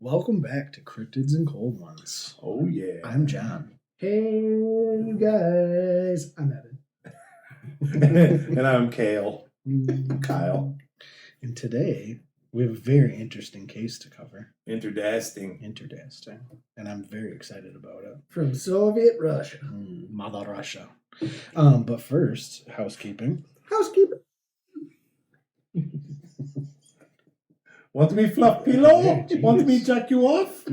Welcome back to Cryptids and Cold Ones. Oh, yeah. I'm John. Hey, you guys. I'm Evan. And I'm Kyle. And today, we have a very interesting case to cover. Interdasting. And I'm very excited about it. From Soviet Russia. Mother Russia. But first, housekeeping. Want me fluff pillow? Want me jack you off?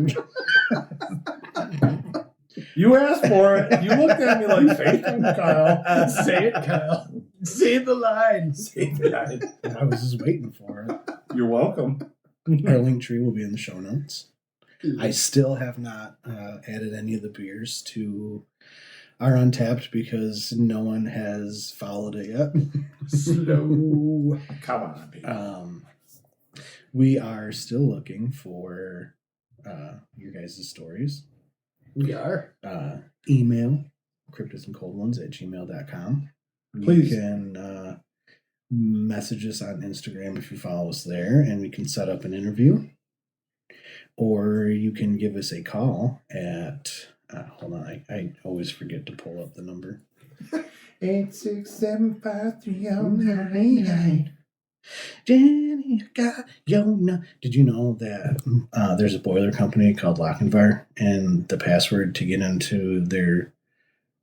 You asked for it. You looked at me like, say it, Kyle. Say it, Kyle. Say the line. Say the line. I was just waiting for it. You're welcome. Our link tree will be in the show notes. I still have not added any of the beers to our Untapped because no one has followed it yet. Slow. Come on, people. We are still looking for your guys' stories. We are. Email cryptidsandcoldones@gmail.com. Please. You can message us on Instagram if you follow us there, and we can set up an interview. Or you can give us a call at, hold on, I always forget to pull up the number. 8675309. Jenny, got Did you know that there's a boiler company called Lochinvar, and the password to get into their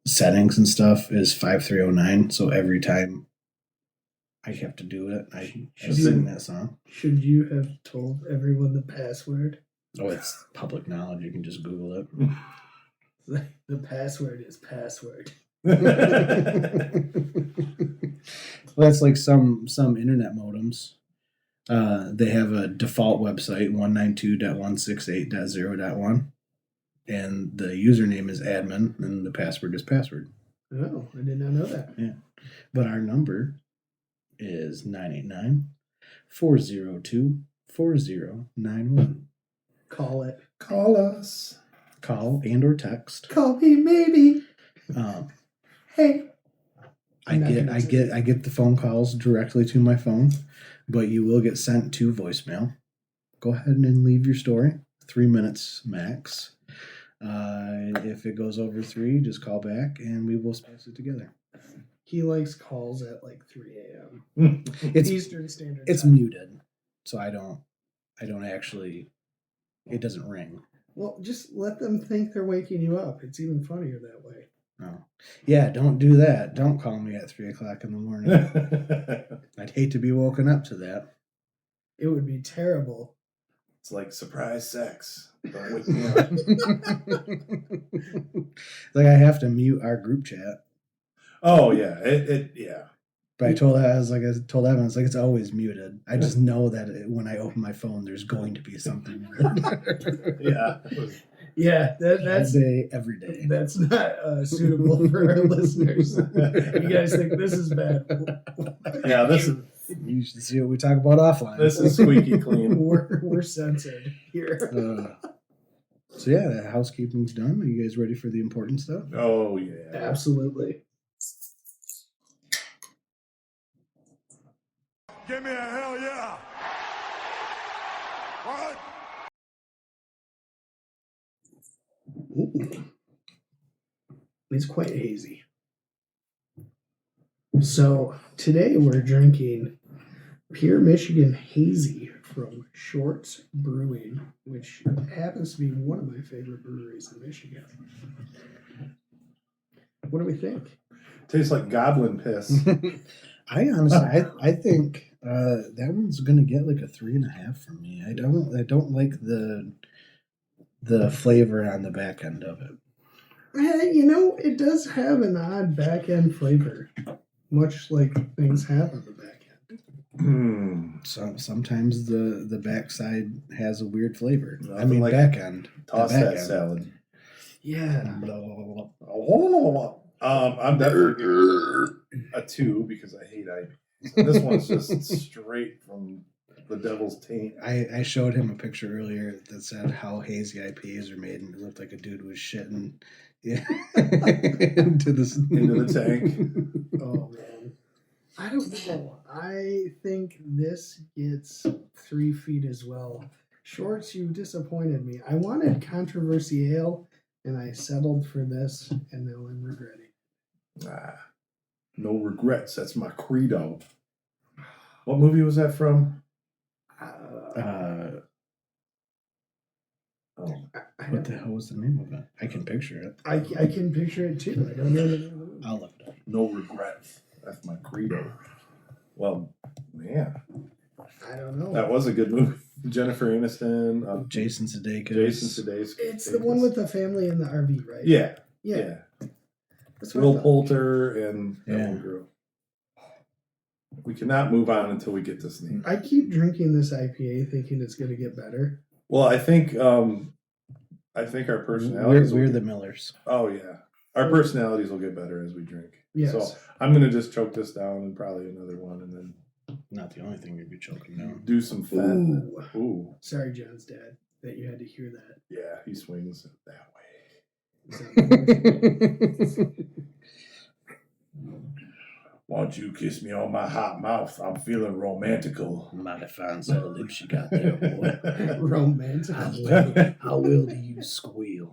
settings and stuff is 5309? So every time I have to do it, I sing that song. Should you have told everyone the password? Oh, it's public knowledge. You can just Google it. The password is password. Well, that's like some internet modems. They have a default website, 192.168.0.1, and the username is admin, and the password is password. Oh, I did not know that. Yeah, but our number is 989-402-4091. Call it. Call us. Call and or text. Call me, maybe. Hey. I get the phone calls directly to my phone, but you will get sent to voicemail. Go ahead and leave your story. 3 minutes max. If it goes over 3, just call back and we will spice it together. He likes calls at like 3 a.m. It's Eastern Standard It's Time. muted, so I don't actually. It doesn't ring. Well, just let them think they're waking you up. It's even funnier that way. Oh, yeah, don't do that. Don't call me at 3 o'clock in the morning. I'd hate to be woken up to that. It would be terrible. It's like surprise sex. Don't wake me up. Like I have to mute our group chat. Oh, yeah. Yeah. But I told Evan, it's always muted. I just know that when I open my phone, there's going to be something. Yeah. Yeah, that's every day. That's not suitable for our listeners. You guys think this is bad? Yeah, this is. You should see what we talk about offline. This is squeaky clean. We're censored here. So yeah, the housekeeping's done. Are you guys ready for the important stuff? Oh yeah, absolutely. Give me a hell yeah! What? Ooh. It's quite hazy. So today we're drinking Pure Michigan Hazy from Shorts Brewing, which happens to be one of my favorite breweries in Michigan. What do we think? Tastes like goblin piss. I honestly, I think that one's gonna get like a 3.5 from me. I don't like the flavor on the back end of it. It does have an odd back end flavor, much like things have on the back end. So sometimes the backside has a weird flavor. I mean, like back end. Toss that salad. Yeah. I'm definitely a 2 because I hate IPAs. This one's just straight from the devil's taint. I showed him a picture earlier that said how hazy IPAs are made, and it looked like a dude was shitting into the tank. Oh man, I don't know. I think this gets 3 feet as well. Shorts, you disappointed me. I wanted controversial, and I settled for this, and now I'm regretting. No regrets. That's my credo. What movie was that from? What the hell was the name of it? I can picture it. I can picture it too. I don't know the name of the movie. I'll look it up. No regrets. That's my credo. Well, man, I don't know. that was a good movie. Jennifer Aniston, Jason Sudeikis. Jason Sudeikis. It's the one with the family in the RV, right? Yeah. That's what Will I thought. Poulter and that Yeah. one girl. We cannot move on until we get this name. I keep drinking this IPA thinking it's going to get better. Well, I think our personalities. We're the Millers. Oh yeah, our personalities will get better as we drink. Yes. So I'm gonna just choke this down and probably another one, and then Not the only thing you'd be choking down. do some fat. Ooh. Ooh. Sorry, John's dad, that you had to hear that. Yeah, he swings it that way. Won't you kiss me on my hot mouth? I'm feeling romantical. Mighty fine set of lips you got there, boy. Romantic. How well do you squeal?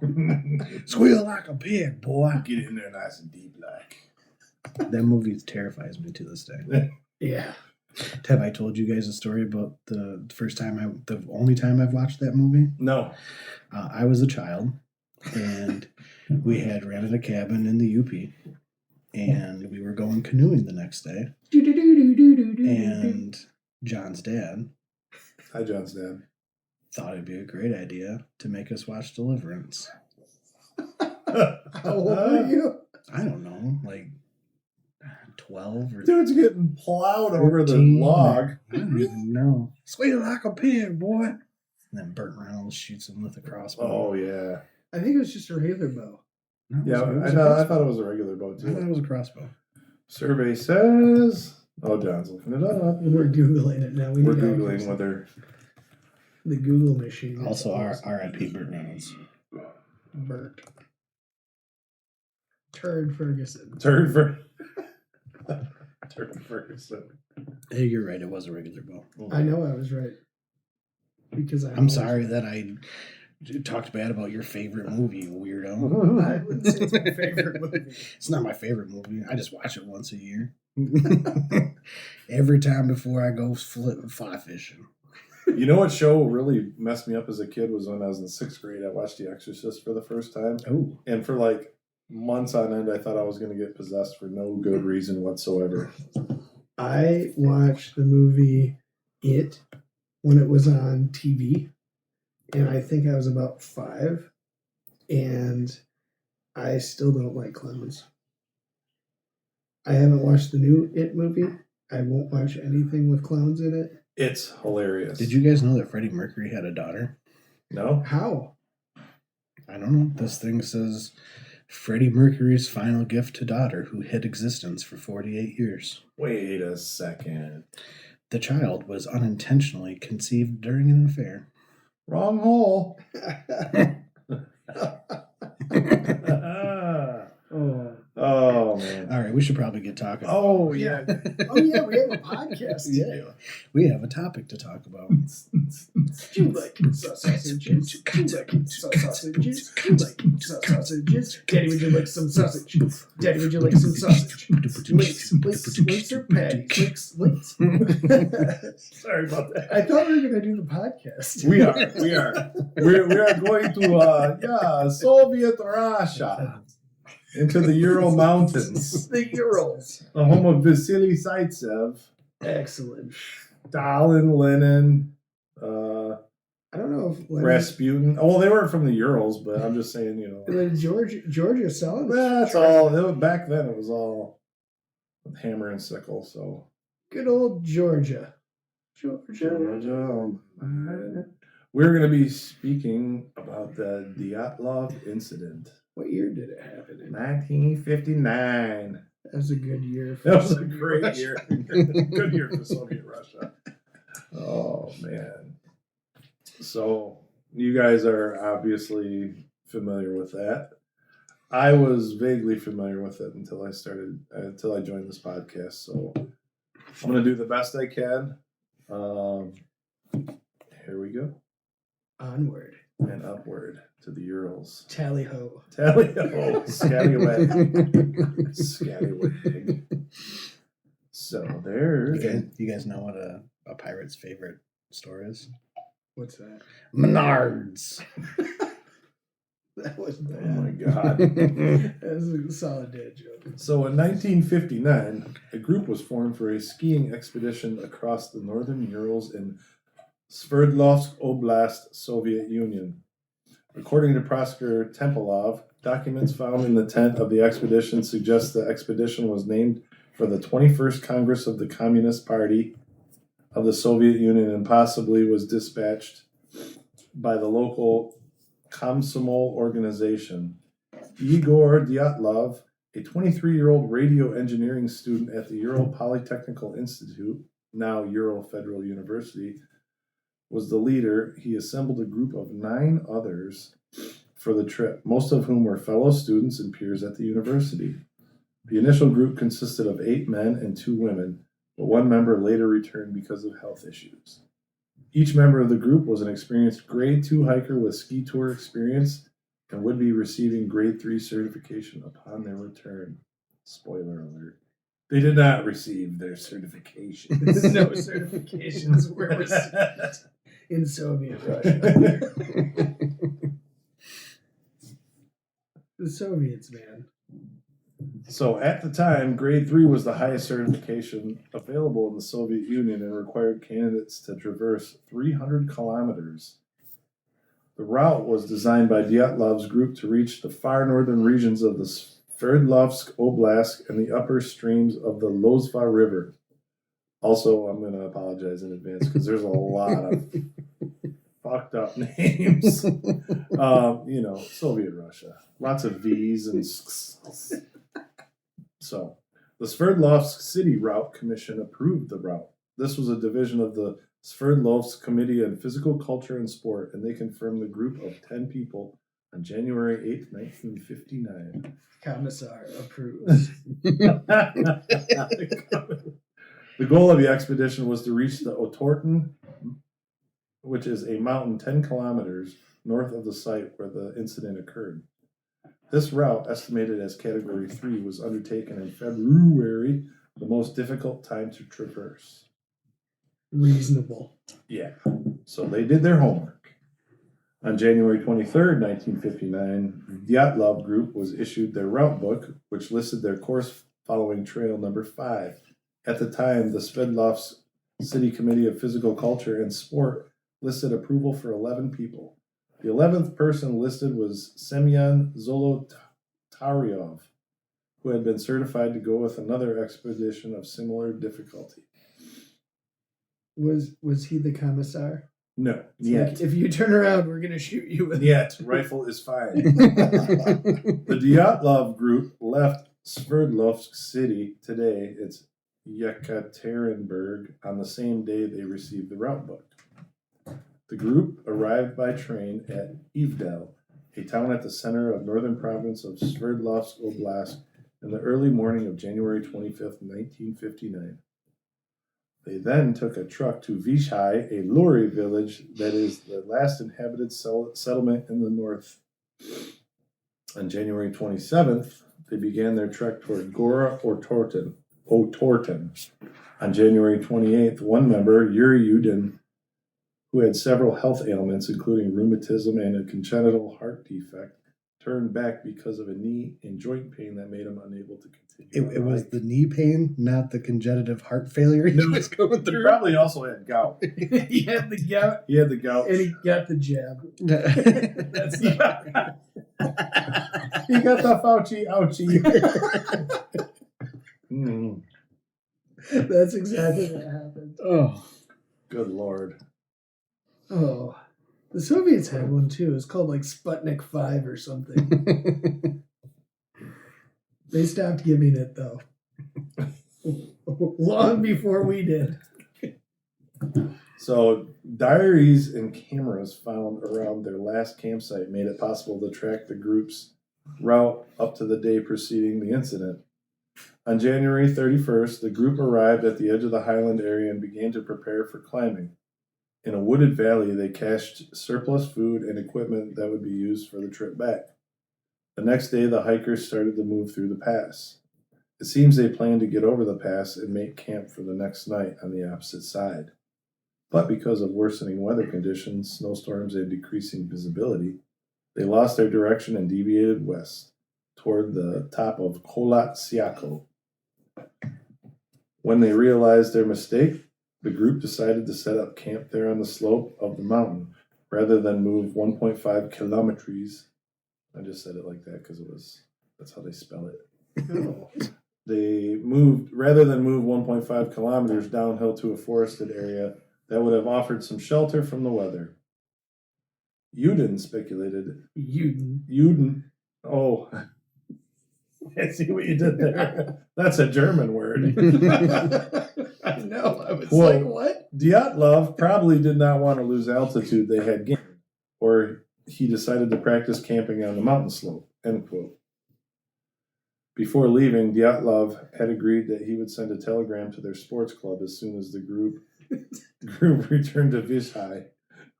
Squeal like a pig, boy. Get in there nice and deep like. That movie terrifies me to this day. Yeah. Have I told you guys a story about the only time I've watched that movie? No. I was a child, and we had rented a cabin in the UP, and we were going canoeing the next day. And John's dad Hi, John's dad. thought it'd be a great idea to make us watch Deliverance. How old were you? I don't know, like 12 or Dude's getting plowed over the 13. log. I don't even know. Squeal like a pig, boy. And then Burt Reynolds shoots him with a crossbow. Oh yeah. I think it was just a regular bow. No, it Yeah, was I a thought crossbow. it was a regular boat I thought it too. was a crossbow. Survey says. Oh, John's looking it up. We're Googling it now. We're need googling access. whether The Google machine. Also, R.I.P. Burt Reynolds. Burt. Turd Ferguson. Turd Ferguson. Hey, you're right. It was a regular bow. I know I was right. Because I'm sorry that I talked bad about your favorite movie, you weirdo. I wouldn't say it's my favorite movie. It's not my favorite movie. I just watch it once a year. Every time before I go fly fishing. You know what show really messed me up as a kid was when I was in 6th grade. I watched The Exorcist for the first time. Oh. And for like months on end, I thought I was going to get possessed for no good reason whatsoever. I watched the movie It when it was on TV, and I think I was about 5, and I still don't like clowns. I haven't watched the new It movie. I won't watch anything with clowns in it. It's hilarious. Did you guys know that Freddie Mercury had a daughter? No? How? I don't know. This thing says Freddie Mercury's final gift to daughter who hid existence for 48 years. Wait a second. The child was unintentionally conceived during an affair. Wrong hole. Oh. Oh, man. All right, we should probably get talking. Oh, yeah. Oh yeah, we have a podcast to Yeah. do. We have a topic to talk about. Do you like sausages? Do you like sausages? Do you like sausages? Daddy, would you like some sausage? Daddy, would you like some sausage? Links or patties? Links. Sorry about that. I thought we were going to do the podcast. We are. We are going to, Soviet Russia. Into the Ural Mountains. The Urals. The home of Vasily Zaitsev. Excellent. Stalin, Lenin, I don't know if Rasputin. Oh, well, they weren't from the Urals, but I'm just saying, Georgia selling. That's all. Back then, it was all with hammer and sickle. So Good old Georgia. Georgia. We're going to be speaking about the Dylatov incident. What year did it happen in? 1959. That was a good year. That was a great year. Good year for Soviet Russia. Oh, man. So, you guys are obviously familiar with that. I was vaguely familiar with it until I joined this podcast. So, I'm going to do the best I can. Here we go. Onward. and upward to the Urals. Tally ho. Tally ho, scallywag. Scallywag. So there. You guys know what a pirate's favorite store is? What's that? Menards. That was Oh bad. my God. That was a solid dad joke. So in 1959, a group was formed for a skiing expedition across the northern Urals in Sverdlovsk Oblast, Soviet Union. According to Prosecutor Tempelov, documents found in the tent of the expedition suggest the expedition was named for the 21st Congress of the Communist Party of the Soviet Union and possibly was dispatched by the local Komsomol organization. Igor Dylatov, a 23-year-old radio engineering student at the Ural Polytechnical Institute, now Ural Federal University, was the leader. He assembled a group of 9 others for the trip, most of whom were fellow students and peers at the university. The initial group consisted of 8 men and 2 women, but one member later returned because of health issues. Each member of the group was an experienced Grade 2 hiker with ski tour experience and would be receiving Grade 3 certification upon their return. Spoiler alert. They did not receive their certification. No certifications were received in Soviet Russia. The Soviets, man. So at the time, Grade 3 was the highest certification available in the Soviet Union and required candidates to traverse 300 kilometers. The route was designed by Dyatlov's group to reach the far northern regions of the Sverdlovsk Oblast and the upper streams of the Lozva River. Also, I'm going to apologize in advance because there's a lot of fucked up names. Soviet Russia. Lots of V's and So, the Sverdlovsk City Route Commission approved the route. This was a division of the Sverdlovsk Committee on Physical Culture and Sport, and they confirmed the group of 10 people on January 8, 1959. Commissar approves. The goal of the expedition was to reach the Otorten, which is a mountain 10 kilometers north of the site where the incident occurred. This route, estimated as Category 3, was undertaken in February, the most difficult time to traverse. Reasonable. Yeah, so they did their homework. On January 23rd, 1959, the Dyatlov group was issued their route book, which listed their course following trail number 5. At the time, the Sverdlovsk City Committee of Physical Culture and Sport listed approval for 11 people. The 11th person listed was Semyon Zolotaryov, who had been certified to go with another expedition of similar difficulty. Was he the commissar? No, It's yet. like, if you turn around, we're going to shoot you with Yet, rifle is fine. The Dyatlov group left Sverdlovsk City, today it's Yekaterinburg, on the same day they received the route book. The group arrived by train at Ivdel, a town at the center of northern province of Sverdlovsk Oblast, in the early morning of January 25th, 1959. They then took a truck to Vishai, a Luri village that is the last inhabited settlement in the north. On January 27th, they began their trek toward Gora or Otorten. On January 28th, one member, Yuri Yudin, who had several health ailments, including rheumatism and a congenital heart defect, turned back because of a knee and joint pain that made him unable to continue. It was the knee pain, not the congenital heart failure he was going He through. probably also had gout. He had the gout He had the gout. and he got the jab. That's He got the Fauci ouchie. That's exactly what happened. Oh, Good Lord. Oh, the Soviets had one too. It's called like Sputnik 5 or something. They stopped giving it though. Long before we did. So, diaries and cameras found around their last campsite made it possible to track the group's route up to the day preceding the incident. On January 31st, the group arrived at the edge of the highland area and began to prepare for climbing. In a wooded valley, they cached surplus food and equipment that would be used for the trip back. The next day, the hikers started to move through the pass. It seems they planned to get over the pass and make camp for the next night on the opposite side. But because of worsening weather conditions, snowstorms, and decreasing visibility, they lost their direction and deviated west toward the top of Kholat Syakhl. When they realized their mistake, the group decided to set up camp there on the slope of the mountain rather than move 1.5 kilometers. I just said it like that because that's how they spell it. Oh. They moved, rather than move 1.5 kilometers downhill to a forested area that would have offered some shelter from the weather. Uden speculated. Uden. Oh, I see what you did there. That's a German word. I know. I was Quote, like, what? Dylatov probably did not want to lose altitude they had gained, or he decided to practice camping on the mountain slope. End quote. Before leaving, Dylatov had agreed that he would send a telegram to their sports club as soon as the group returned to Vizhai.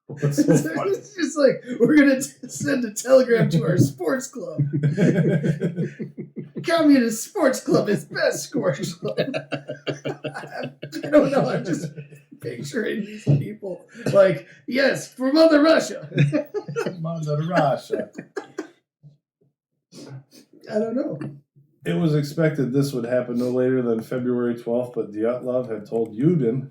What's so funny? It's just like, we're going to send a telegram to our sports club. Communist Sports Club is best sports club. I don't know. I'm just picturing these people like, yes, for Mother Russia. Mother Russia. I don't know. It was expected this would happen no later than February 12th, but Dylatov had told Uden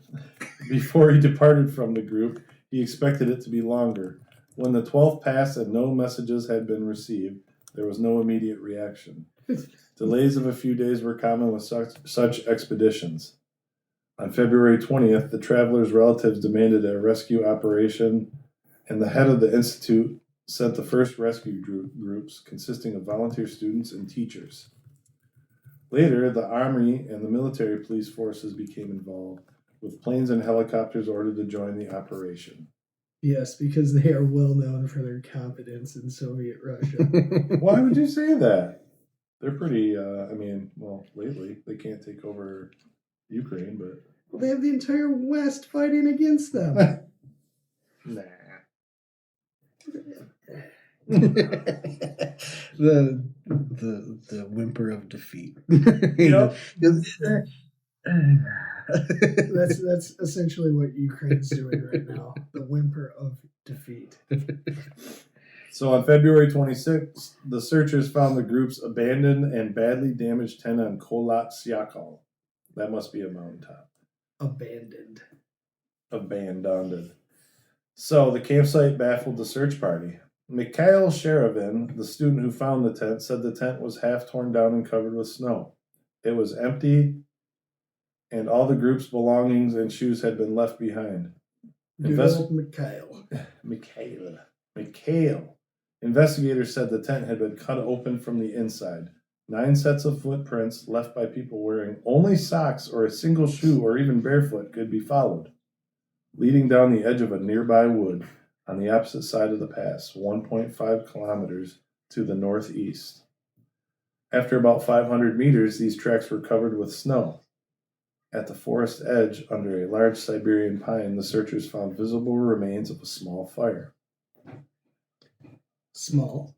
before he departed from the group he expected it to be longer. When the 12th passed and no messages had been received, there was no immediate reaction. Delays of a few days were common with such expeditions. On February 20th, the travelers' relatives demanded a rescue operation, and the head of the institute sent the first rescue groups consisting of volunteer students and teachers. Later, the Army and the military police forces became involved, with planes and helicopters ordered to join the operation. Yes, because they are well known for their competence in Soviet Russia. Why would you say that? They're pretty, lately they can't take over Ukraine, but... Well, they have the entire West fighting against them. Nah. the whimper of defeat. Yep. That's essentially what Ukraine's doing right now. The whimper of defeat. So on February 26th, the searchers found the group's abandoned and badly damaged tent on Kholat Syakhl. That must be a mountaintop. Abandoned. So the campsite baffled the search party. Mikhail Sherevin, the student who found the tent, said the tent was half torn down and covered with snow. It was empty, and all the group's belongings and shoes had been left behind. Good old Mikhail. Mikhail. Investigators said the tent had been cut open from the inside. 9 sets of footprints left by people wearing only socks or a single shoe or even barefoot could be followed, leading down the edge of a nearby wood on the opposite side of the pass, 1.5 kilometers to the northeast. After about 500 meters, these tracks were covered with snow. At the forest edge, under a large Siberian pine, the searchers found visible remains of a small fire. Small.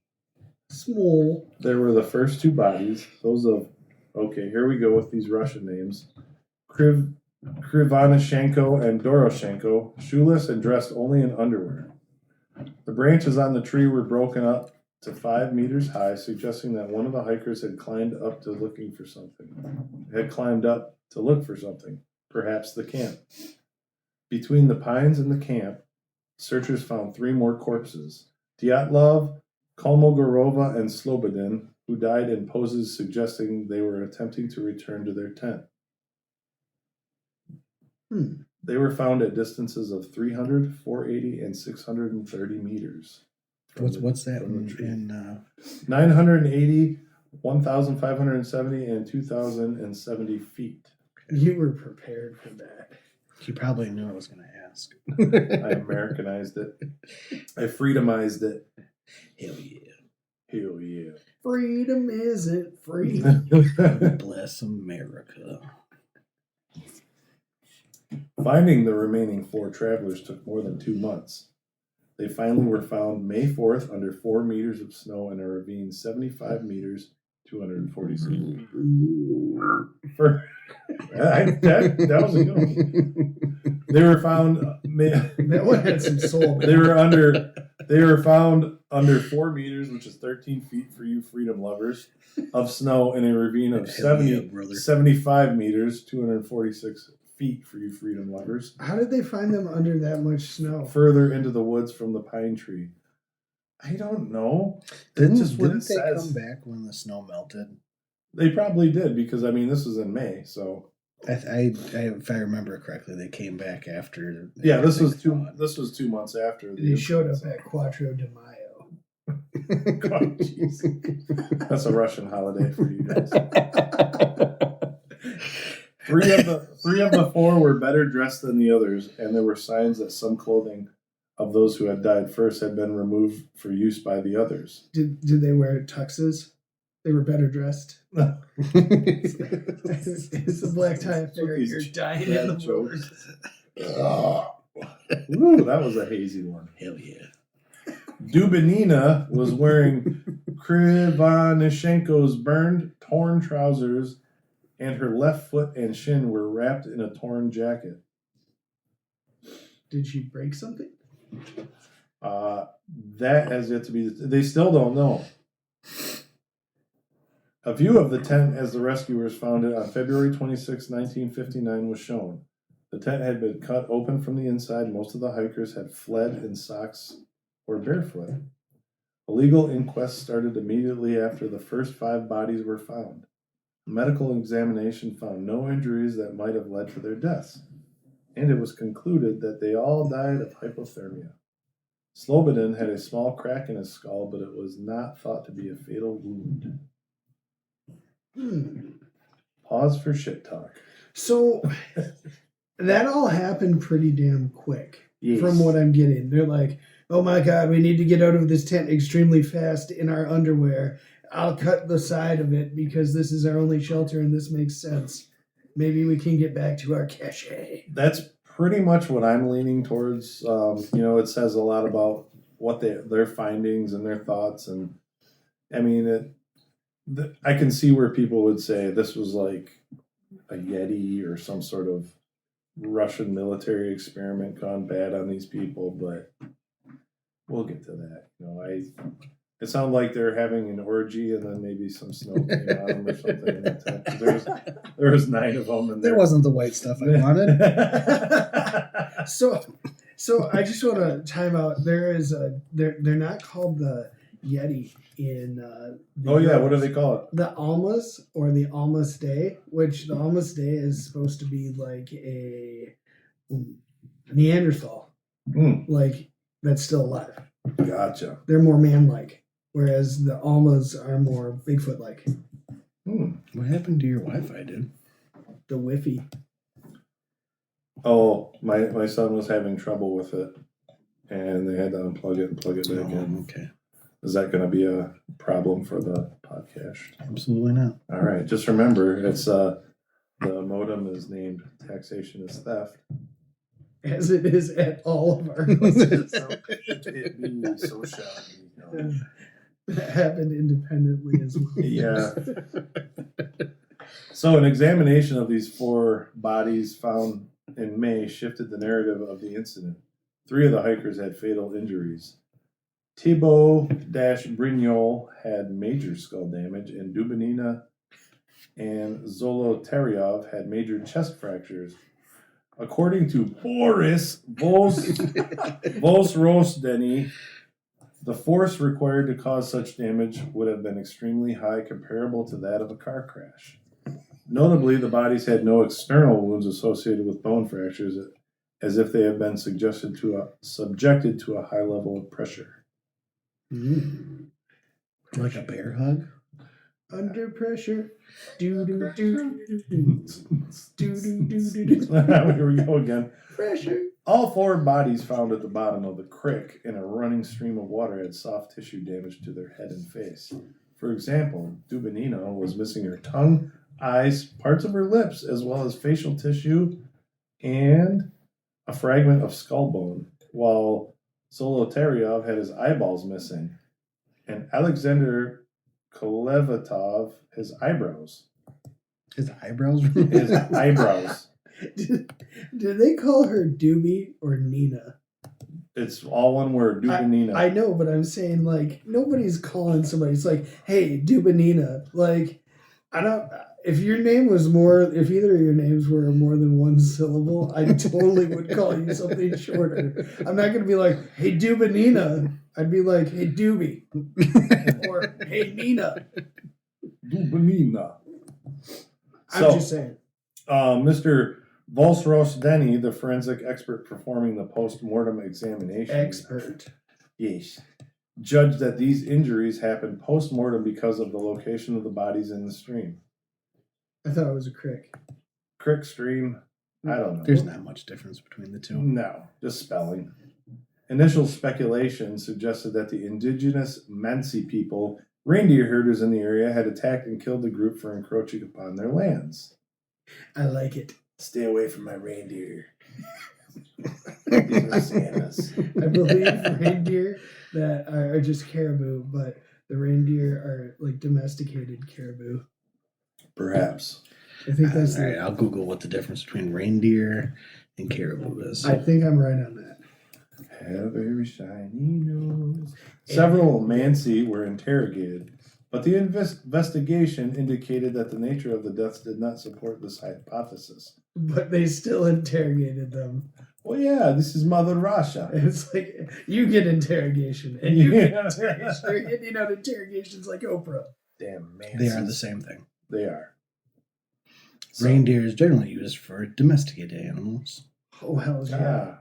There were the first 2 bodies, those of, okay, here we go with these Russian names, Krivanashenko and Doroshenko, shoeless and dressed only in underwear. The branches on the tree were broken up to 5 meters high, suggesting that one of the hikers had climbed up to look for something, perhaps the camp. Between the pines and the camp, searchers found 3 more corpses, Dylatov, Kolmogorova, and Slobodin, who died in poses suggesting they were attempting to return to their tent. They were found at distances of 300, 480, and 630 meters. What's that in 980, 1,570, and 2,070 feet. You were prepared for that. He probably knew I was going to ask. I Americanized it. I freedomized it. Hell yeah. Hell yeah. Freedom isn't free. Bless America. Finding the remaining 4 travelers took more than 2 months. They finally were found May 4th under 4 meters of snow in a ravine 75 meters, 246 feet. That was a good one. They were found. That one had some soul. They were found under 4 meters, which is 13 feet for you freedom lovers, of snow in a ravine of 75 meters, 246 feet for you freedom lovers. How did they find them under that much snow? Further into the woods from the pine tree. I don't know. Didn't just what they it says. come back when the snow melted? They probably did because this was in May, so. If I remember correctly, they came back after. Yeah, this was 2 months after. They showed up at Quattro de Mayo. God, that's a Russian holiday for you guys. Three of the 4 were better dressed than the others, and there were signs that some clothing of those who had died first had been removed for use by the others. Did they wear tuxes? They were better dressed. It's a black tie. I figure you're dying in the woods. Ooh, that was a hazy one. Hell yeah. Dubinina was wearing Krivonishenko's burned, torn trousers, and her left foot and shin were wrapped in a torn jacket. Did she break something? That has yet to be. They still don't know. A view of the tent as the rescuers found it on February 26, 1959 was shown. The tent had been cut open from the inside. Most of the hikers had fled in socks or barefoot. A legal inquest started immediately after the first 5 bodies were found. A medical examination found no injuries that might have led to their deaths, and it was concluded that they all died of hypothermia. Slobodin had a small crack in his skull, but it was not thought to be a fatal wound. Pause for shit talk. So that all happened pretty damn quick. Yes. From what I'm getting. They're like, oh my God, we need to get out of this tent extremely fast in our underwear. I'll cut the side of it because this is our only shelter and this makes sense. Maybe we can get back to our cache. That's pretty much what I'm leaning towards. It says a lot about what their findings and their thoughts. And I mean, I can see where people would say this was like a Yeti or some sort of Russian military experiment gone bad on these people, but we'll get to that. It sounded like they're having an orgy and then maybe some snow came on them or something in that tent. There was 9 of them. And there wasn't the white stuff I wanted. So I just want to time out. There is they're not called the Yeti in what do they call it? The Almas or the Almas Day, which the Almas Day is supposed to be like a Neanderthal, like that's still alive. Gotcha. They're more man-like, whereas the Almas are more Bigfoot-like. What happened to your Wi-Fi, dude? The Wi-Fi. Oh, my son was having trouble with it, and they had to unplug it and plug it back in. Okay. Is that going to be a problem for the podcast? Absolutely not. All right. Just remember, it's the modem is named Taxation is Theft. As it is at all of our classes. It be so shocking. That happened independently as well. Yeah. So an examination of these 4 bodies found in May shifted the narrative of the incident. 3 of the hikers had fatal injuries. Thibault-Brignol had major skull damage, and Dubinina and Zolotaryov had major chest fractures. According to Boris Vosrosdeny, the force required to cause such damage would have been extremely high, comparable to that of a car crash. Notably, the bodies had no external wounds associated with bone fractures, as if they had been subjected to a high level of pressure. Like a bear hug? Under pressure. Here we go again. Pressure. All 4 bodies found at the bottom of the creek in a running stream of water had soft tissue damage to their head and face. For example, Dubinina was missing her tongue, eyes, parts of her lips, as well as facial tissue and a fragment of skull bone, while Zolotaryov had his eyeballs missing, and Alexander Kolevatov his eyebrows. His eyebrows? His eyebrows. Did they call her Doobie or Nina? It's all one word, Dubanina. I know, but I'm saying, like, nobody's calling somebody. It's like, hey, Dubanina. Like, I don't. If your name was if either of your names were more than one syllable, I totally would call you something shorter. I'm not going to be like, hey, Dubanina. I'd be like, hey, Doobie. Or, hey, Nina. Dubanina. I'm just saying. Mr. Volsros Denny, the forensic expert performing the post-mortem examination. Expert. Yes. Judged that these injuries happened post-mortem because of the location of the bodies in the stream. I thought it was a crick. Crick stream? I don't know. There's not much difference between the two. No, just spelling. Initial speculation suggested that the indigenous Mansi people, reindeer herders in the area, had attacked and killed the group for encroaching upon their lands. I like it. Stay away from my reindeer. These are Santas. I believe reindeer that are just caribou, but the reindeer are like domesticated caribou. Perhaps. I think that's all right. I'll Google what the difference between reindeer and caribou is. I think I'm right on that. Have a very shiny nose. Several Mansi were interrogated, but the investigation indicated that the nature of the deaths did not support this hypothesis. But they still interrogated them. Well, yeah, this is Mother Russia. It's like, you get interrogation, and you get interrogation. You're hitting out interrogations like Oprah. Damn man. They are the same thing. They are. Reindeer is generally used for domesticated animals. Oh, hell yeah.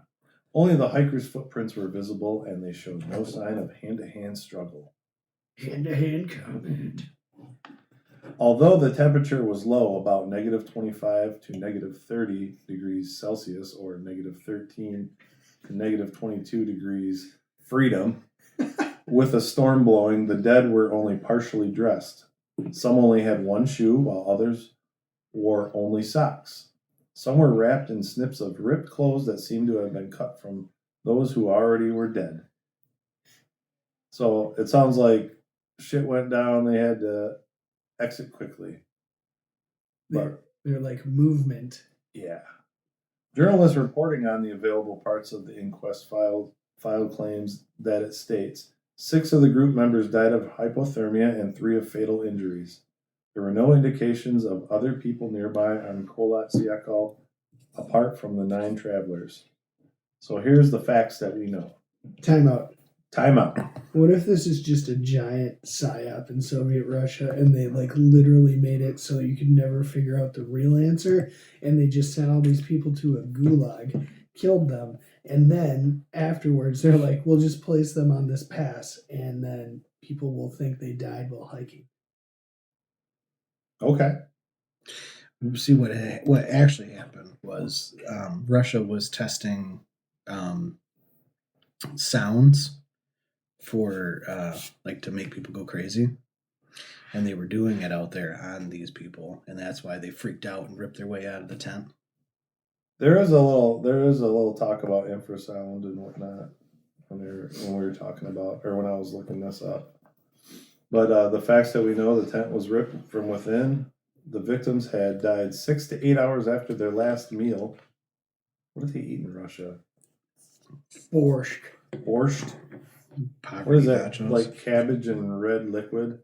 Only the hiker's footprints were visible, and they showed no sign of hand-to-hand struggle. Hand-to-hand combat. Although the temperature was low, about -25 to -30 degrees Celsius, or -13 to -22 degrees freedom, with a storm blowing, the dead were only partially dressed. Some only had one shoe, while others wore only socks. Some were wrapped in snips of ripped clothes that seemed to have been cut from those who already were dead. So it sounds like shit went down. They had to exit quickly. But They're like movement. yeah. Journalists reporting on the available parts of the inquest file claims that it states 6 of the group members died of hypothermia and 3 of fatal injuries. There were no indications of other people nearby on Kholat Syakhl apart from the 9 travelers. So here's the facts that we know. Time out. What if this is just a giant psyop in Soviet Russia and they like literally made it so you could never figure out the real answer, and they just sent all these people to a gulag, killed them, and then afterwards they're like, we'll just place them on this pass and then people will think they died while hiking. Okay. See, what actually happened was Russia was testing sounds for like to make people go crazy, and they were doing it out there on these people, and that's why they freaked out and ripped their way out of the tent. There is a little talk about infrasound and whatnot when we were talking about, or when I was looking this up. But the facts that we know, the tent was ripped from within. The victims had died 6 to 8 hours after their last meal. What do they eat in Russia? Borscht. Borscht? Poverty What is that? nachos. Like cabbage and red liquid?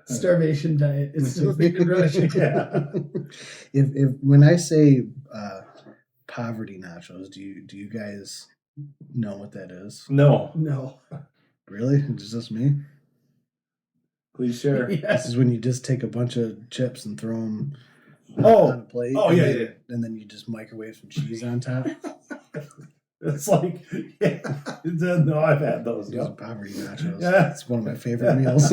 Starvation diet. It's still big in Russia. Yeah. If when I say poverty nachos, do you guys know what that is? No. No. Really? Is this me? Please share. Yeah. This is when you just take a bunch of chips and throw them Oh. on a plate. Oh, and yeah, then, yeah. And then you just microwave some cheese on top. It's like, yeah. No, I've had those. Those are Yep. poverty nachos. Yeah. It's one of my favorite meals.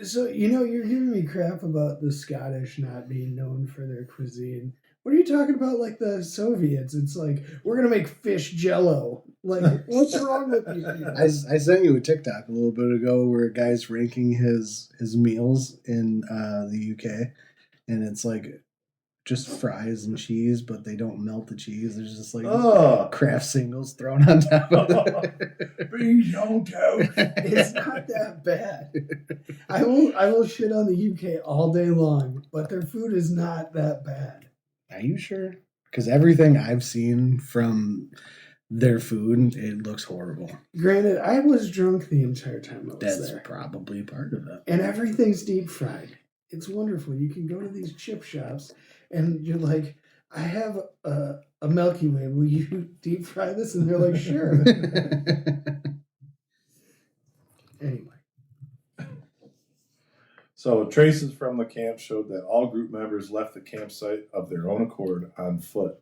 So, you're giving me crap about the Scottish not being known for their cuisine. What are you talking about, like the Soviets? It's like, we're going to make fish jello. Like, what's wrong with you people? I sent you a TikTok a little bit ago where a guy's ranking his meals in the UK, and it's like just fries and cheese, but they don't melt the cheese. There's just like Oh, Kraft singles thrown on top of it. beans on toast. It's not that bad. I will shit on the UK all day long, but their food is not that bad. Are you sure? Because everything I've seen from their food, it looks horrible. Granted, I was drunk the entire time I was That's there. probably part of it. And everything's deep fried. It's wonderful. You can go to these chip shops and you're like, I have a Milky Way. Will you deep fry this? And they're like, sure. Anyway. So traces from the camp showed that all group members left the campsite of their own accord on foot.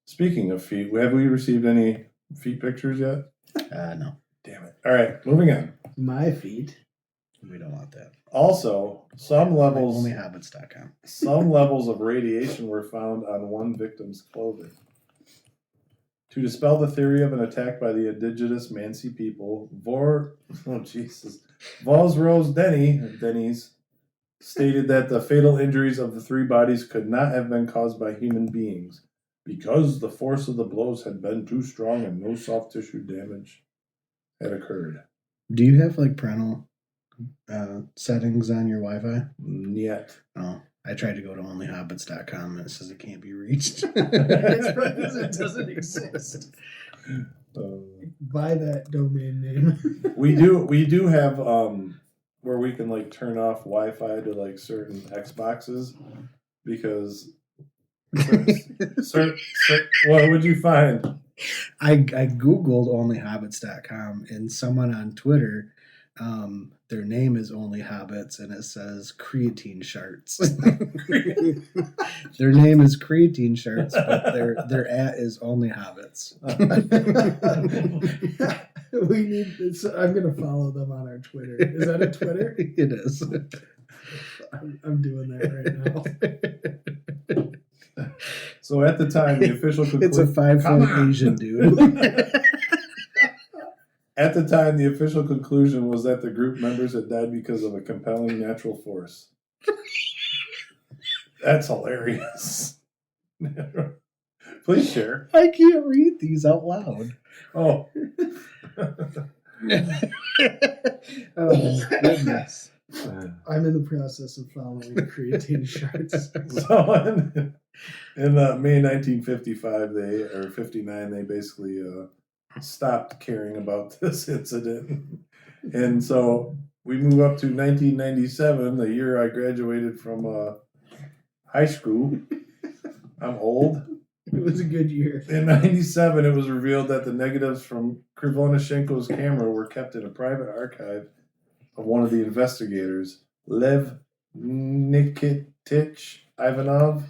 Speaking of feet, have we received any feet pictures yet? No. Damn it. All right, moving on. My feet. We don't want that. Also, some levels Onlyhobbits.com. some levels of radiation were found on one victim's clothing. To dispel the theory of an attack by the indigenous Mansi people, Vosrose Denny's stated that the fatal injuries of the three bodies could not have been caused by human beings because the force of the blows had been too strong and no soft tissue damage had occurred. Do you have like parental settings on your Wi-Fi? Yet. Oh, I tried to go to onlyhobbits.com and it says it can't be reached. It's because it doesn't exist. Buy that domain name. We do have where we can like turn off Wi-Fi to like certain Xboxes because what would you find? I googled onlyhobbits.com and someone on Twitter, their name is Only Hobbits and it says creatine sharts. Their name is creatine sharts, but their at is Only Hobbits. We need this. I'm gonna follow them on our Twitter. Is that a Twitter? It is. I'm doing that right now. So at the time, the official It's a 5'4" Asian dude. At the time, the official conclusion was that the group members had died because of a compelling natural force. That's hilarious. Please share. I can't read these out loud. Oh. Oh, goodness. I'm in the process of following creatine sharts. So in May 1955, or 59, they basically stopped caring about this incident. And so we move up to 1997, the year I graduated from high school. I'm old. It was a good year. In 97, it was revealed that the negatives from Krivonashenko's camera were kept in a private archive of one of the investigators, Lev Nikitich Ivanov.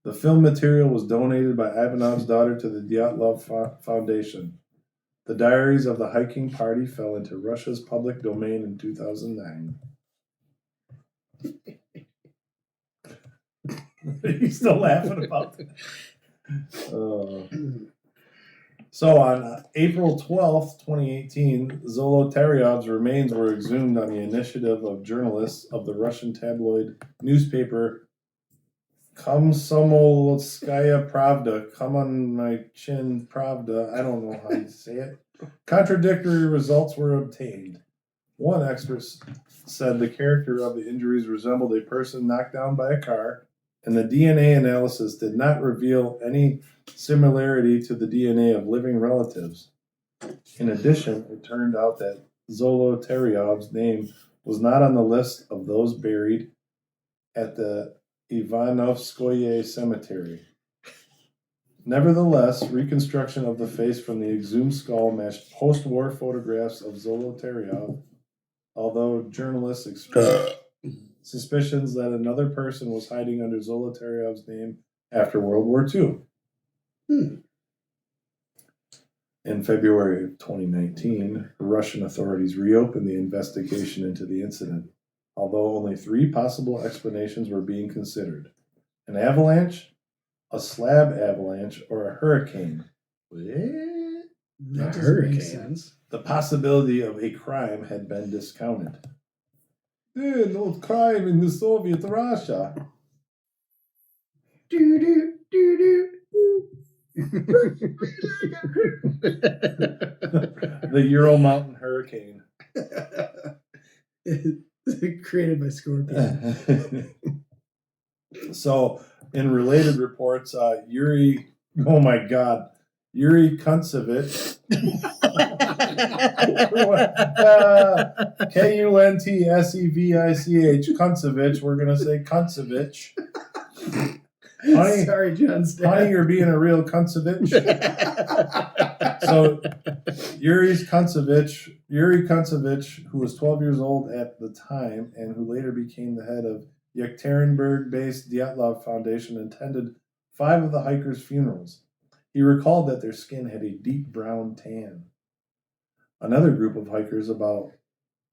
The film material was donated by Ivanov's daughter to the Dylatov Foundation. The diaries of the hiking party fell into Russia's public domain in 2009. Are you still laughing about that? So on April 12th, 2018, Zolotaryov's remains were exhumed on the initiative of journalists of the Russian tabloid newspaper Komsomolskaya Pravda. Come on my chin, Pravda. I don't know how you say it. Contradictory results were obtained. One expert said the character of the injuries resembled a person knocked down by a car, and the DNA analysis did not reveal any similarity to the DNA of living relatives. In addition, it turned out that Zolotaryov's name was not on the list of those buried at the Ivanovskoye Cemetery. Nevertheless, reconstruction of the face from the exhumed skull matched post-war photographs of Zolotaryov, although journalists expressed suspicions that another person was hiding under Zolotaryov's name after World War II. In February of 2019, Russian authorities reopened the investigation into the incident, although only 3 possible explanations were being considered: an avalanche, a slab avalanche, or a hurricane. That A doesn't hurricane. make sense. The possibility of a crime had been discounted. No crime in the Soviet Russia. Do do do do. The Ural Mountain Hurricane. Created by Scorpion. So, in related reports, Yuri Kuntsevich, Kuntsevich, Kuntsevich, we're going to say Kuntsevich. Honey, Sorry, John. honey, you're being a real Kuntsevich. So, Yuri Kuntsevich, who was 12 years old at the time and who later became the head of Yekaterinburg-based Dylatov Foundation, attended 5 of the hikers' funerals. He recalled that their skin had a deep brown tan. Another group of hikers, about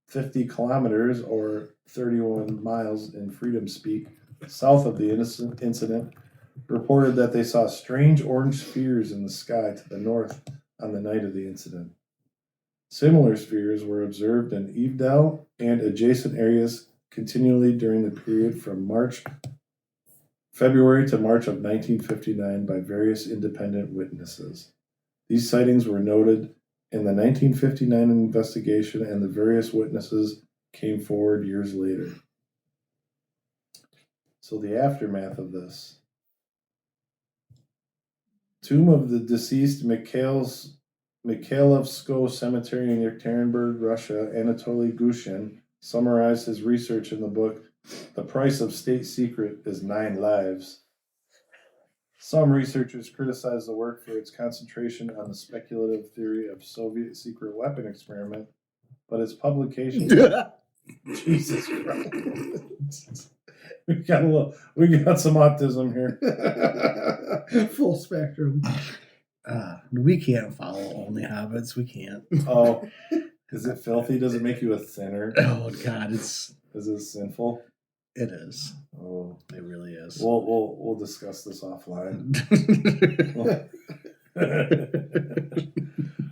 50 kilometers or 31 miles in freedom speak, south of the incident, reported that they saw strange orange spheres in the sky to the north on the night of the incident. Similar spheres were observed in Evedell and adjacent areas continually during the period from February to March of 1959 by various independent witnesses. These sightings were noted in the 1959 investigation, and the various witnesses came forward years later. So the aftermath of this. Tomb of the deceased Mikhailovsko Cemetery in Yekaterinburg, Russia, Anatoly Gushin summarized his research in the book, The Price of State Secret is 9 Lives. Some researchers criticize the work for its concentration on the speculative theory of Soviet secret weapon experiment, but its publication... Jesus Christ. We got some autism here. Full spectrum. We can't follow Only Hobbits. We can't. Oh, is it filthy? Does it make you a sinner? Oh God, Is it sinful? It is. Oh, it really is. We'll discuss this offline.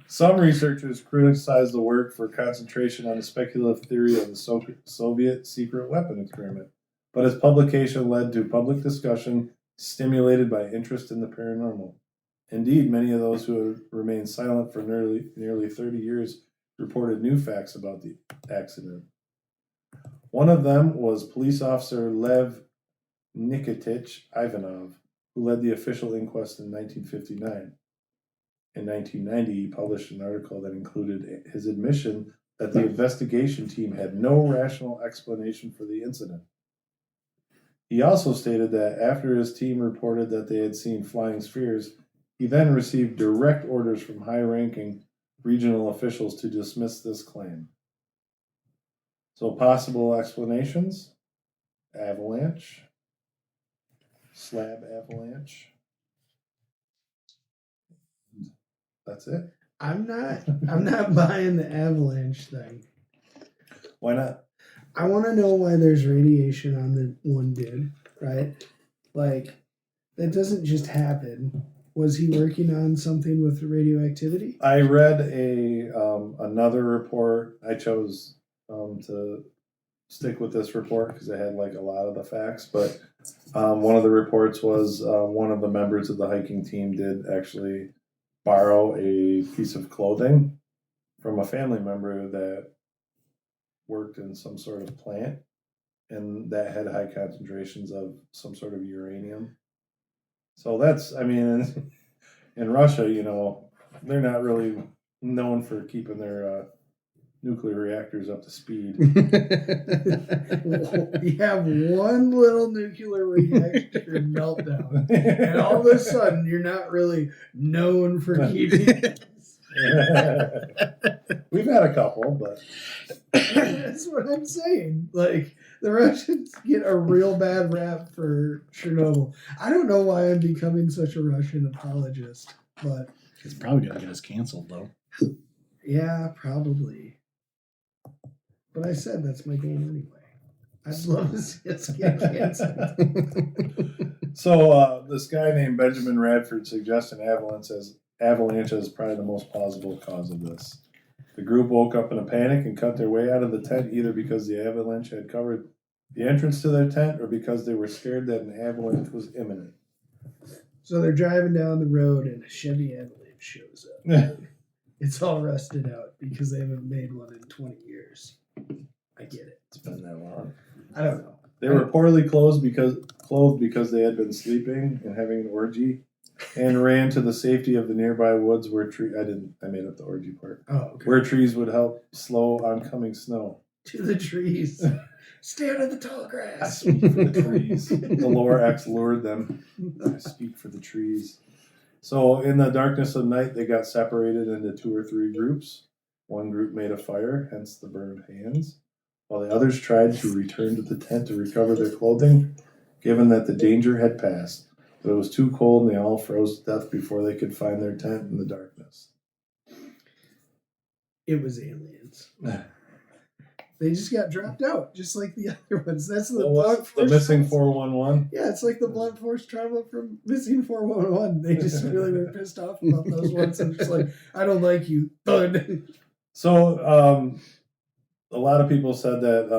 Some researchers criticize the work for concentration on the speculative theory of the Soviet secret weapon experiment, but its publication led to public discussion stimulated by interest in the paranormal. Indeed, many of those who have remained silent for nearly 30 years reported new facts about the accident. One of them was police officer Lev Nikitich Ivanov, who led the official inquest in 1959. In 1990, he published an article that included his admission that the investigation team had no rational explanation for the incident. He also stated that after his team reported that they had seen flying spheres, he then received direct orders from high-ranking regional officials to dismiss this claim. So possible explanations: avalanche, slab avalanche. That's it. I'm not buying the avalanche thing. Why not? I want to know why there's radiation on the one dude, right? Like, that doesn't just happen. Was he working on something with radioactivity? I read another report. I chose to stick with this report because it had like a lot of the facts. But one of the reports was one of the members of the hiking team did actually borrow a piece of clothing from a family member that worked in some sort of plant, and that had high concentrations of some sort of uranium. So that's, I mean, in Russia, you know, they're not really known for keeping their nuclear reactors up to speed. You have one little nuclear reactor meltdown, and all of a sudden you're not really known for keeping it. We've had a couple, but that's what I'm saying. Like, the Russians get a real bad rap for Chernobyl. I don't know why I'm becoming such a Russian apologist, but it's probably gonna get us canceled, though. Yeah, probably. But I said that's my game anyway. I'd love to see us get canceled. So this guy named Benjamin Radford suggests an avalanche as probably the most plausible cause of this. The group woke up in a panic and cut their way out of the tent, either because the avalanche had covered the entrance to their tent or because they were scared that an avalanche was imminent. So they're driving down the road and a Chevy Avalanche shows up. It's all rusted out because they haven't made one in 20 years. I get it. It's been that long. I don't know. They were poorly clothed because they had been sleeping and having an orgy, and ran to the safety of the nearby woods where I made up the orgy part. Oh, okay. Where trees would help slow oncoming snow. To the trees. Stand in the tall I grass. speak for the trees. The lower X lured them. I speak for the trees. So in the darkness of night, they got separated into 2 or 3 groups. One group made a fire, hence the burned hands, while the others tried to return to the tent to recover their clothing, given that the danger had passed. But it was too cold and they all froze to death before they could find their tent in the darkness. It was aliens. They just got dropped out, just like the other ones. That's the blunt The force missing trauma. 411? Yeah, it's like the blunt force trauma from Missing 411. They just really were pissed off about those ones. I'm just like, I don't like you. Thud. So, a lot of people said that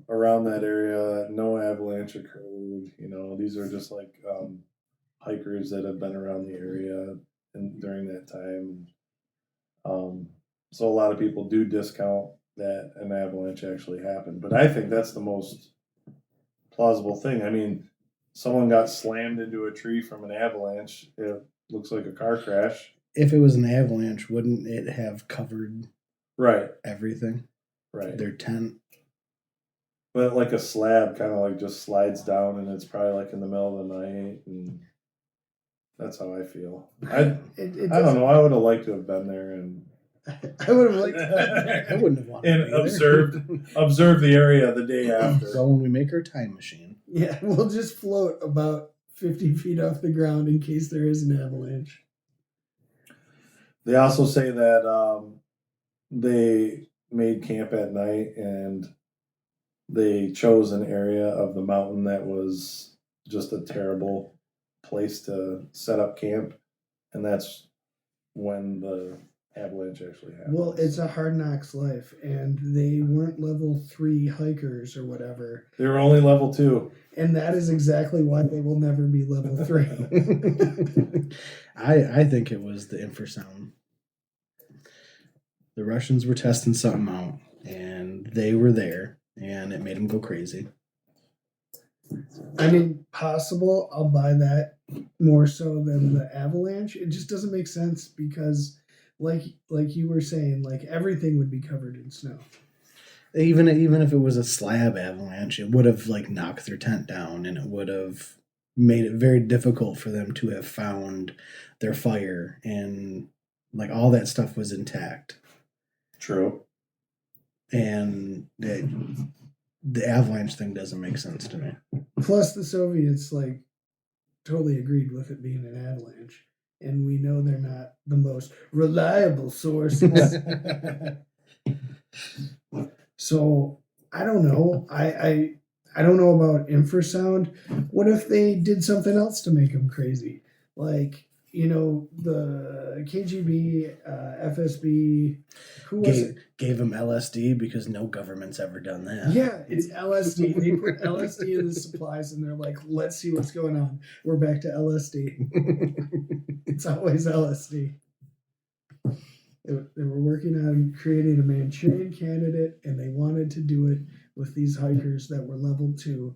around that area, no avalanche occurred. You know, these are just like hikers that have been around the area during that time. So a lot of people do discount that an avalanche actually happened. But I think that's the most plausible thing. I mean, someone got slammed into a tree from an avalanche. It looks like a car crash. If it was an avalanche, wouldn't it have covered Right. everything? Right. Their tent. But like a slab kind of like just slides down and it's probably like in the middle of the night, and that's how I feel. I don't know. I would have liked to have been there and I would have liked that. I wouldn't have wanted and to be observed the area the day after. So when we make our time machine, Yeah, we'll just float about 50 feet off the ground in case there is an avalanche. They also say that they made camp at night and they chose an area of the mountain that was just a terrible place to set up camp, and that's when the avalanche actually happened. Well, it's a hard knocks life, and they weren't level 3 hikers or whatever. They were only level 2. And that is exactly why they will never be level 3. I think it was the infrasound. The Russians were testing something out, and they were there, and it made them go crazy. I mean, possible. I'll buy that more so than the avalanche. It just doesn't make sense because, like you were saying, like everything would be covered in snow. Even if it was a slab avalanche, it would have like knocked their tent down, and it would have made it very difficult for them to have found their fire, and like all that stuff was intact. True. And the avalanche thing doesn't make sense to me. Plus, the Soviets like totally agreed with it being an avalanche, and we know they're not the most reliable sources. So I don't know. I don't know about infrasound. What if they did something else to make them crazy? Like, you know, the KGB, FSB, who was it? Gave them LSD because no government's ever done that. Yeah, it's LSD. They put LSD in the supplies and they're like, let's see what's going on. We're back to LSD. It's always LSD. They were working on creating a Manchurian candidate, and they wanted to do it with these hikers that were level 2.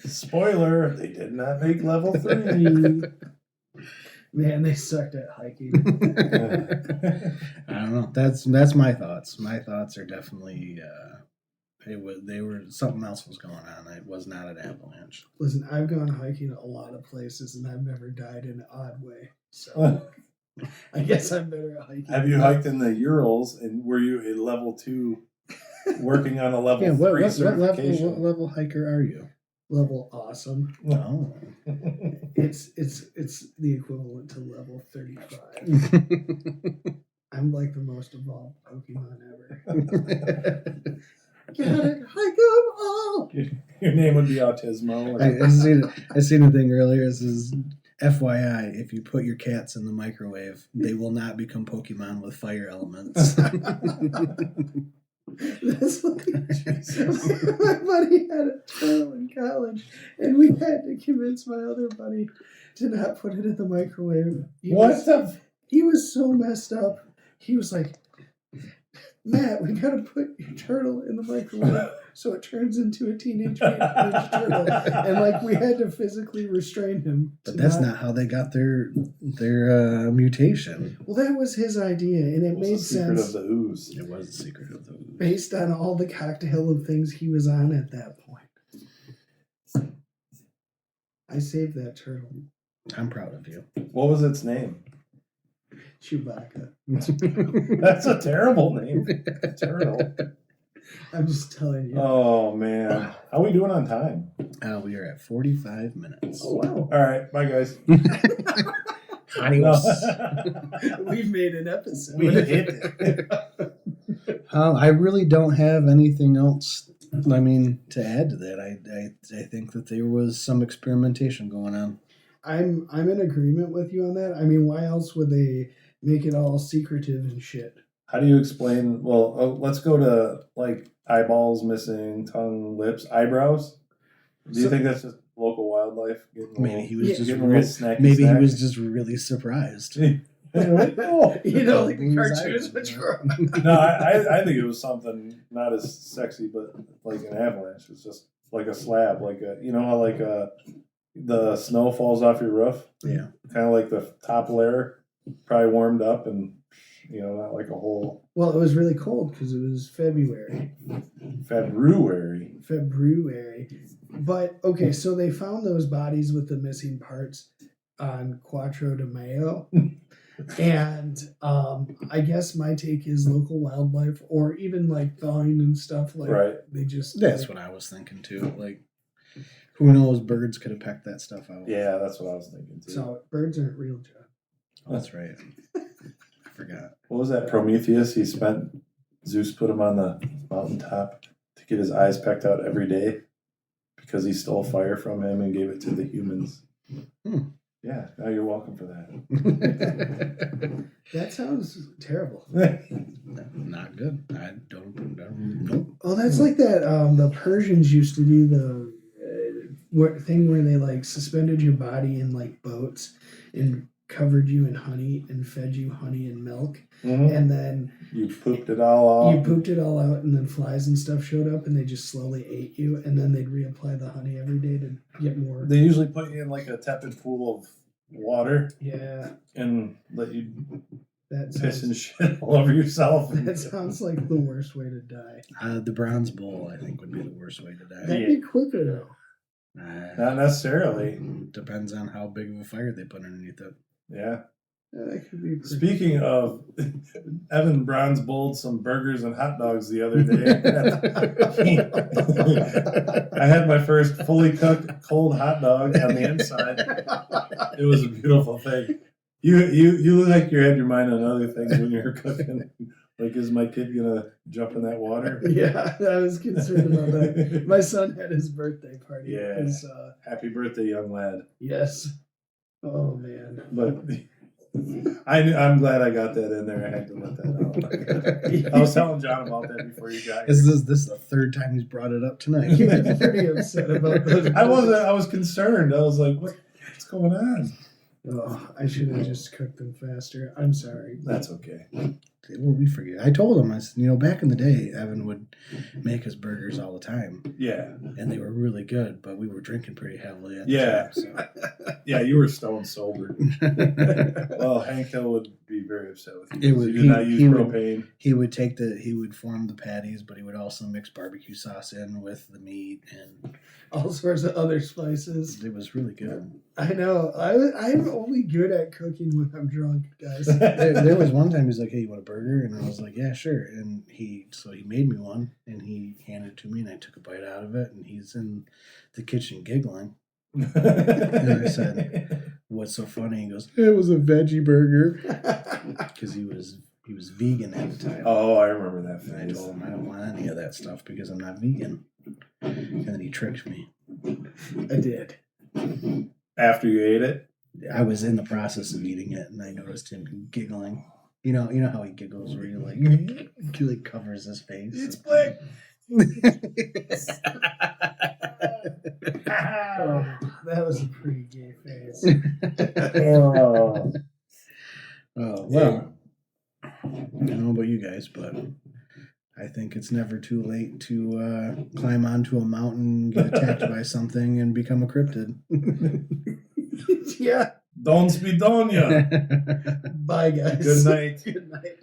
Spoiler, they did not make level 3. Man, they sucked at hiking. I don't know. That's my thoughts. My thoughts are definitely something else was going on. It was not an avalanche. Listen, I've gone hiking a lot of places, and I've never died in an odd way. So I guess I'm better at hiking. Have you hiked in the Urals, and were you a level 2 working on a level 3 certification? What level hiker are you? Level awesome. Oh. It's the equivalent to level 35. I'm like the most evolved Pokemon ever. Get it, hike them all. Your name would be Autismo. I seen a thing earlier. It says, FYI, if you put your cats in the microwave, they will not become Pokemon with fire elements. That's like, my buddy had a turtle in college, and we had to convince my other buddy to not put it in the microwave. He was so messed up. He was like, Matt, we gotta put your turtle in the microwave so it turns into a Teenage Mutant Ninja Turtle. And like we had to physically restrain him. But that's not how they got their mutation. Well, that was his idea, and it made Secret sense. of the ooze. It was the secret of the ooze. Based on all the cocktail of things he was on at that point. I saved that turtle. I'm proud of you. What was its name? Chewbacca. That's a terrible name. Turtle. I'm just telling you. Oh, man. How are we doing on time? We are at 45 minutes. Oh, wow. All right. Bye, guys. Adios. We've made an episode. We hit it. I really don't have anything else. I mean, to add to that, I think that there was some experimentation going on. I'm in agreement with you on that. I mean, why else would they make it all secretive and shit? How do you explain? Well, let's go to like eyeballs missing, tongue, lips, eyebrows. Do you think that's just local wildlife? Maybe he was just getting a little snacky maybe snack? he was just really surprised. You know, like These cartoons, eyebrows, which yeah. were No, I think it was something not as sexy, but like an avalanche. It's just like a slab, like a how like the snow falls off your roof. Yeah. Kind of like the top layer, probably warmed up, and not like a whole Well, it was really cold because it was February. February. But okay, so they found those bodies with the missing parts on Quattro de Mayo. And I guess my take is local wildlife, or even like thawing and stuff. Like Right. they just That's what I was thinking too. Like, who knows? Birds could have pecked that stuff out. Yeah, that's what I was thinking too. So birds aren't real, John. Oh, that's right. I forgot. What was that? Prometheus? Zeus put him on the mountaintop to get his eyes pecked out every day because he stole fire from him and gave it to the humans. Yeah, now you're welcome for that. That sounds terrible. Not good. I don't nope. Oh, that's like that. The Persians used to do the thing where they like suspended your body in like boats and covered you in honey and fed you honey and milk, and then You pooped it all out. you pooped it all out, and then flies and stuff showed up, and they just slowly ate you, and then they'd reapply the honey every day to get more. They usually put you in like a tepid pool of water Yeah, and let you that piss and sounds, shit all over yourself. that sounds like the worst way to die. The Bronze Bull, I think, would be the worst way to die. That'd be quicker though. Not necessarily. Depends on how big of a fire they put underneath it. Yeah. That could be. Speaking of, Evan Bronze bowled some burgers and hot dogs the other day. I had my first fully cooked cold hot dog on the inside. It was a beautiful thing. You look like you had your mind on other things when you were cooking. Like, is my kid gonna jump in that water? Yeah, I was concerned about that. My son had his birthday party. Yeah. Happy birthday, young lad. Yes. Oh man. But I'm glad I got that in there. I had to let that out. I was telling John about that before you got here. This is the third time he's brought it up tonight. He was pretty upset about those. I was concerned. I was like, what's going on? Oh, I should have just cooked them faster. I'm sorry. That's okay. Well, we forget. I told him, I said, back in the day, Evan would make us burgers all the time. Yeah. And they were really good, but we were drinking pretty heavily at the Yeah. time. Yeah, you were stone sober. Well, Hank Hill would be very upset with you. It was- You did not use he would- propane. He would form the patties, but he would also mix barbecue sauce in with the meat, and All sorts of other spices. it was really good. I know. I'm only good at cooking when I'm drunk, guys. There was one time he's like, "Hey, you want a burger?" And I was like, "Yeah, sure." And he made me one, and he handed it to me, and I took a bite out of it, and he's in the kitchen giggling. And I said, "What's so funny?" He goes, "It was a veggie burger," because he was vegan at the time. Oh, I remember that And I phase. told him I don't want any of that stuff because I'm not vegan. And then he tricked me. I did. After you ate it? I was in the process of eating it, and I noticed him giggling. You know how he giggles where he like covers his face. It's Blake. Oh, that was a pretty gay face. Oh well. I don't know about you guys, but I think it's never too late to climb onto a mountain, get attacked by something, and become a cryptid. Yeah. Don't be donya. Bye, guys. Good night. Good night.